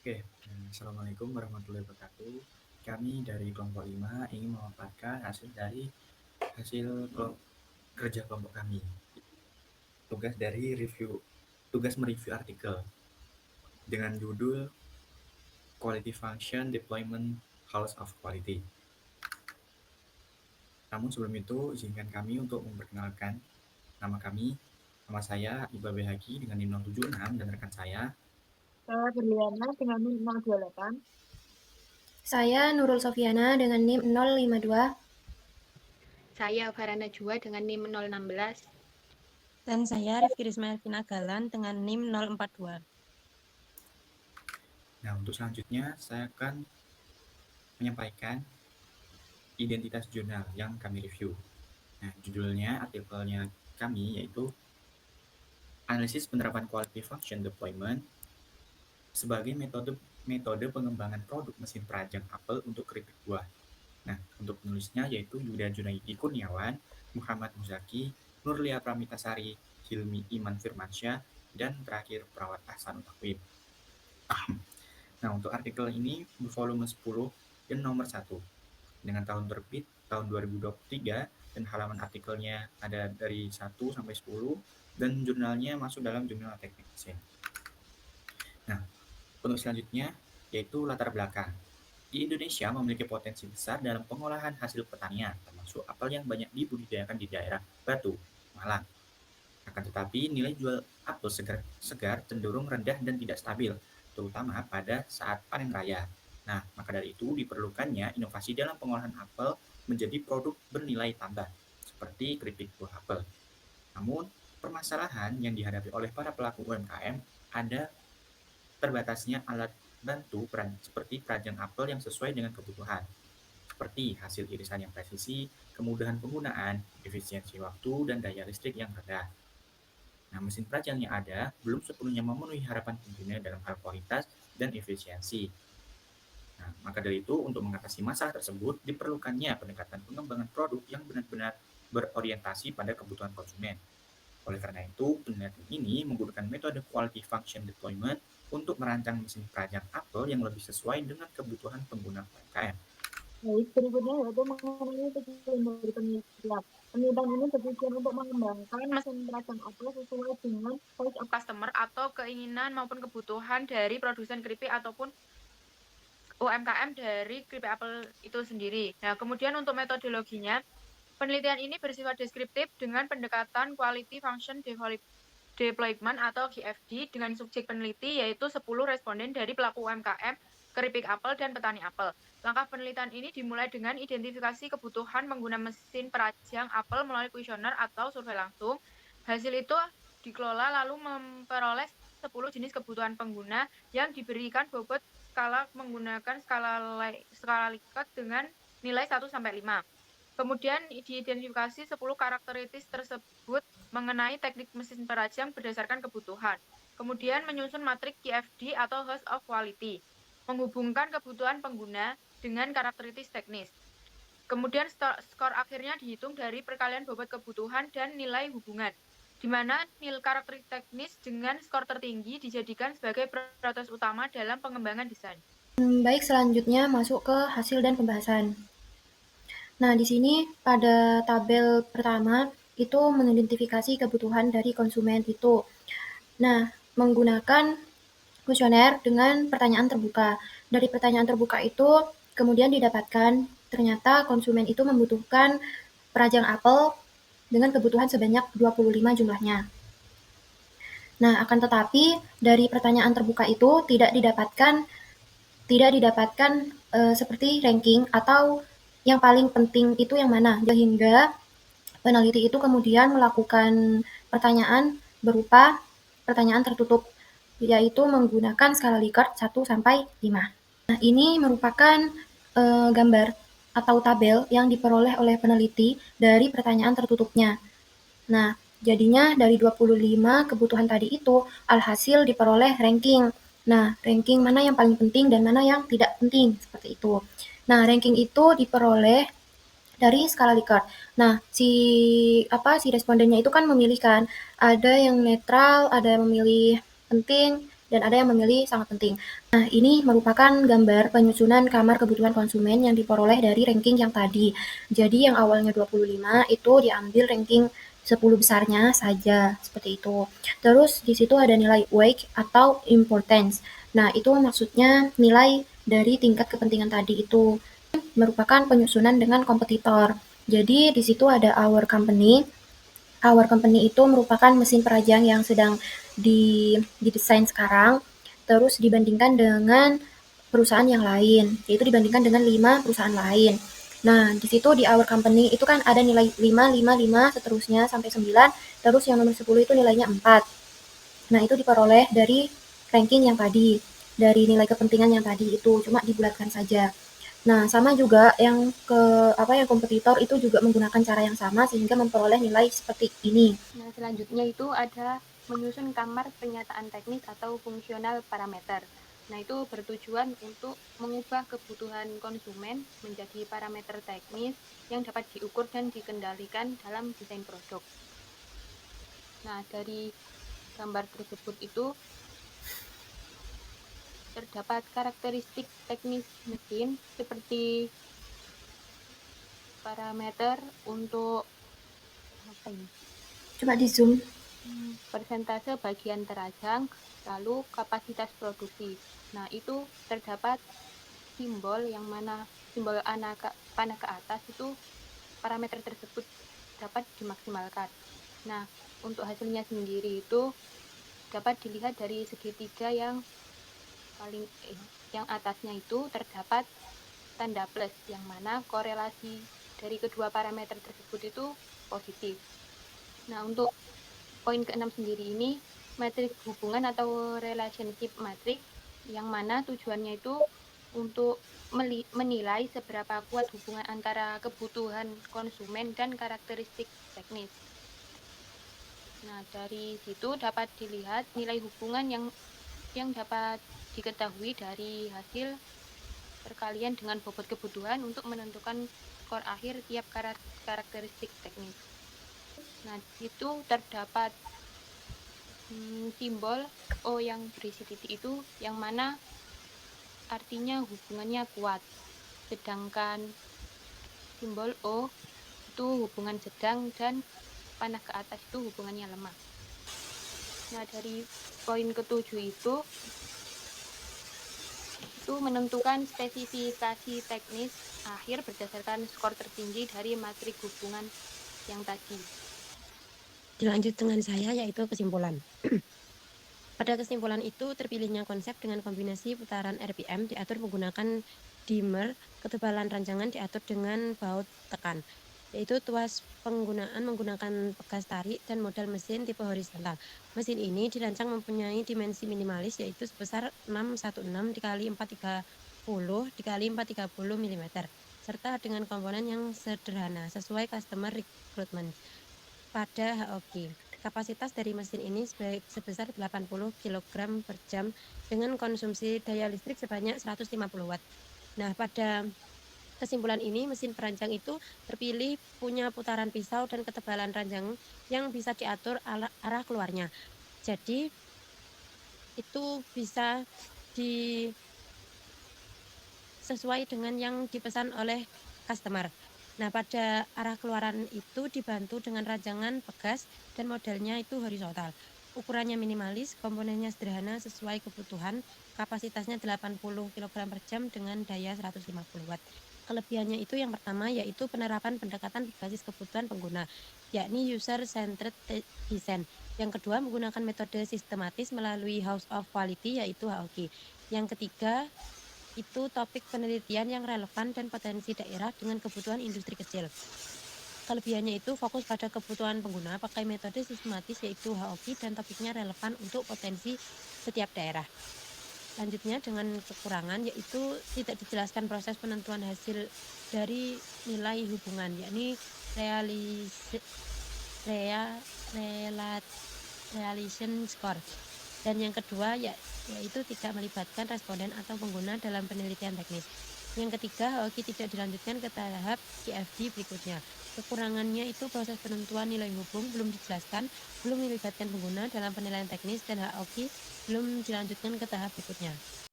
Oke, Assalamualaikum warahmatullahi wabarakatuh. Kami dari kelompok 5 ingin memaparkan hasil kerja kelompok kami. Tugas mereview artikel dengan judul Quality Function Deployment House of Quality. Namun sebelum itu, izinkan kami untuk memperkenalkan nama kami. Nama saya Iba Behaki dengan NIM 076 dan rekan saya. Saya Berliana dengan NIM 028. Saya Nurul Sofiana dengan NIM 052. Saya Farana Jua dengan NIM 016. Dan saya Rifki Risma Elvina Galan dengan NIM 042. Nah, untuk selanjutnya saya akan menyampaikan identitas jurnal yang kami review. Nah, judulnya artikelnya kami yaitu Analisis Penerapan Quality Function Deployment sebagai metode pengembangan produk mesin perajang apel untuk keripik buah. Nah, untuk penulisnya yaitu Yuda Junaidi Kurniawan, Muhammad Muzaki, Nurlia Pramitasari, Hilmi Iman Firmansyah, dan terakhir Perawat Ahsanul Takwim. Nah, untuk artikel ini bervolume 10 dan nomor 1 dengan tahun terbit tahun 2023 dan halaman artikelnya ada dari 1 sampai 10 dan jurnalnya masuk dalam jurnal teknik mesin. Nah, untuk selanjutnya yaitu latar belakang. Di Indonesia memiliki potensi besar dalam pengolahan hasil pertanian, termasuk apel yang banyak dibudidayakan di daerah Batu, Malang. Akan tetapi, nilai jual apel segar cenderung rendah dan tidak stabil, terutama pada saat panen raya. Nah, maka dari itu diperlukannya inovasi dalam pengolahan apel menjadi produk bernilai tambah, seperti keripik buah apel. Namun, permasalahan yang dihadapi oleh para pelaku UMKM ada terbatasnya alat bantu seperti perajang apel yang sesuai dengan kebutuhan, seperti hasil irisan yang presisi, kemudahan penggunaan, efisiensi waktu, dan daya listrik yang rendah. Nah, mesin perajang yang ada belum sepenuhnya memenuhi harapan pengguna dalam hal kualitas dan efisiensi. Nah, maka dari itu, untuk mengatasi masalah tersebut, diperlukannya pendekatan pengembangan produk yang benar-benar berorientasi pada kebutuhan konsumen. Oleh karena itu, penelitian ini menggunakan metode Quality Function Deployment untuk merancang mesin perajang apel yang lebih sesuai dengan kebutuhan pengguna UMKM. Baik, berikutnya yaitu mengenai tujuan dari penelitian. Penelitian ini bertujuan untuk mengembangkan mesin perajang apel sesuai dengan Voice of customer atau keinginan maupun kebutuhan dari produsen keripik ataupun UMKM dari keripik apel itu sendiri. Nah, kemudian untuk metodologinya, penelitian ini bersifat deskriptif dengan pendekatan Quality Function Deployment atau QFD dengan subjek peneliti yaitu 10 responden dari pelaku UMKM, keripik apel, dan petani apel. Langkah penelitian ini dimulai dengan identifikasi kebutuhan pengguna mesin perajang apel melalui kuesioner atau survei langsung. Hasil itu dikelola lalu memperoleh 10 jenis kebutuhan pengguna yang diberikan bobot skala menggunakan skala Likert dengan nilai 1 sampai 5. Kemudian diidentifikasi 10 karakteristik tersebut mengenai teknik mesin perajang berdasarkan kebutuhan. Kemudian menyusun matrik QFD atau House of Quality, menghubungkan kebutuhan pengguna dengan karakteristik teknis. Kemudian skor akhirnya dihitung dari perkalian bobot kebutuhan dan nilai hubungan, di mana nilai karakteristik teknis dengan skor tertinggi dijadikan sebagai prioritas utama dalam pengembangan desain. Baik, selanjutnya masuk ke hasil dan pembahasan. Nah, di sini pada tabel pertama itu mengidentifikasi kebutuhan dari konsumen itu. Nah, menggunakan kuesioner dengan pertanyaan terbuka. Dari pertanyaan terbuka itu kemudian didapatkan ternyata konsumen itu membutuhkan perajang apel dengan kebutuhan sebanyak 25 jumlahnya. Nah, akan tetapi dari pertanyaan terbuka itu tidak didapatkan seperti ranking atau yang paling penting itu yang mana, sehingga peneliti itu kemudian melakukan pertanyaan berupa pertanyaan tertutup, yaitu menggunakan skala Likert 1 sampai 5. Nah, ini merupakan gambar atau tabel yang diperoleh oleh peneliti dari pertanyaan tertutupnya. Nah, jadinya dari 25 kebutuhan tadi itu, alhasil diperoleh ranking. Nah, ranking mana yang paling penting dan mana yang tidak penting, seperti itu. Nah, ranking itu diperoleh dari skala Likert. Nah, si respondennya itu kan memilih kan, ada yang netral, ada yang memilih penting, dan ada yang memilih sangat penting. Nah, ini merupakan gambar penyusunan kamar kebutuhan konsumen yang diperoleh dari ranking yang tadi. Jadi yang awalnya 25 itu diambil ranking 10 besarnya saja, seperti itu. Terus di situ ada nilai weight atau importance. Nah, itu maksudnya nilai dari tingkat kepentingan tadi itu merupakan penyusunan dengan kompetitor. Jadi di situ ada our company. Our company itu merupakan mesin perajang yang sedang didesain sekarang, terus dibandingkan dengan perusahaan yang lain, yaitu dibandingkan dengan 5 perusahaan lain. Nah, di situ di our company itu kan ada nilai 5, 5, 5, seterusnya sampai 9, terus yang nomor 10 itu nilainya 4. Nah, itu diperoleh dari ranking yang tadi, dari nilai kepentingan yang tadi itu, cuma dibulatkan saja. Nah, sama juga yang yang kompetitor itu juga menggunakan cara yang sama sehingga memperoleh nilai seperti ini. Nah, selanjutnya itu ada menyusun kamar pernyataan teknis atau fungsional parameter. Nah, itu bertujuan untuk mengubah kebutuhan konsumen menjadi parameter teknis yang dapat diukur dan dikendalikan dalam desain produk. Nah, dari gambar tersebut itu terdapat karakteristik teknis mesin seperti parameter untuk Coba di zoom. persentase bagian terajang, lalu kapasitas produksi. Nah, itu terdapat simbol yang mana simbol panah ke atas itu parameter tersebut dapat dimaksimalkan. Nah, untuk hasilnya sendiri itu dapat dilihat dari segitiga yang yang atasnya itu terdapat tanda plus, yang mana korelasi dari kedua parameter tersebut itu positif. Nah, untuk poin ke-6 sendiri ini matriks hubungan atau relationship matrix, yang mana tujuannya itu untuk menilai seberapa kuat hubungan antara kebutuhan konsumen dan karakteristik teknis. Nah, dari situ dapat dilihat nilai hubungan yang dapat diketahui dari hasil perkalian dengan bobot kebutuhan untuk menentukan skor akhir tiap karakteristik teknis. Nah, itu terdapat simbol O yang berisi titik itu, yang mana artinya hubungannya kuat, sedangkan simbol O itu hubungan sedang dan panah ke atas itu hubungannya lemah. Nah, dari poin ke-7 itu menentukan spesifikasi teknis akhir berdasarkan skor tertinggi dari matriks hubungan yang tadi. Dilanjut dengan saya, yaitu kesimpulan. Pada kesimpulan itu, terpilihnya konsep dengan kombinasi putaran RPM diatur menggunakan dimmer, ketebalan ranjangan diatur dengan baut tekan, yaitu tuas penggunaan menggunakan pegas tarik dan modal mesin tipe horizontal. Mesin ini dirancang mempunyai dimensi minimalis, yaitu sebesar 616 dikali 430 dikali 430 mm, serta dengan komponen yang sederhana sesuai customer requirement. Pada HOG, kapasitas dari mesin ini sebesar 80 kg per jam dengan konsumsi daya listrik sebanyak 150 watt. Nah, pada kesimpulan ini, mesin perancang itu terpilih punya putaran pisau dan ketebalan ranjang yang bisa diatur arah keluarnya. Jadi, itu bisa sesuai dengan yang dipesan oleh customer. Nah, pada arah keluaran itu dibantu dengan ranjangan pegas dan modelnya itu horizontal. Ukurannya minimalis, komponennya sederhana sesuai kebutuhan, kapasitasnya 80 kg per jam dengan daya 150 watt. Kelebihannya itu yang pertama yaitu penerapan pendekatan berbasis kebutuhan pengguna, yakni user-centered design. Yang kedua, menggunakan metode sistematis melalui House of Quality, yaitu HOQ. Yang ketiga, itu topik penelitian yang relevan dan potensi daerah dengan kebutuhan industri kecil. Kelebihannya itu fokus pada kebutuhan pengguna, pakai metode sistematis yaitu HOQ, dan topiknya relevan untuk potensi setiap daerah. Selanjutnya dengan kekurangan yaitu tidak dijelaskan proses penentuan hasil dari nilai hubungan, yakni relation score. Dan yang kedua yaitu tidak melibatkan responden atau pengguna dalam penelitian teknis. Yang ketiga, HOQ tidak dilanjutkan ke tahap QFD berikutnya. Kekurangannya itu proses penentuan nilai hubung belum dijelaskan, belum melibatkan pengguna dalam penilaian teknis, dan HOQ belum dilanjutkan ke tahap berikutnya.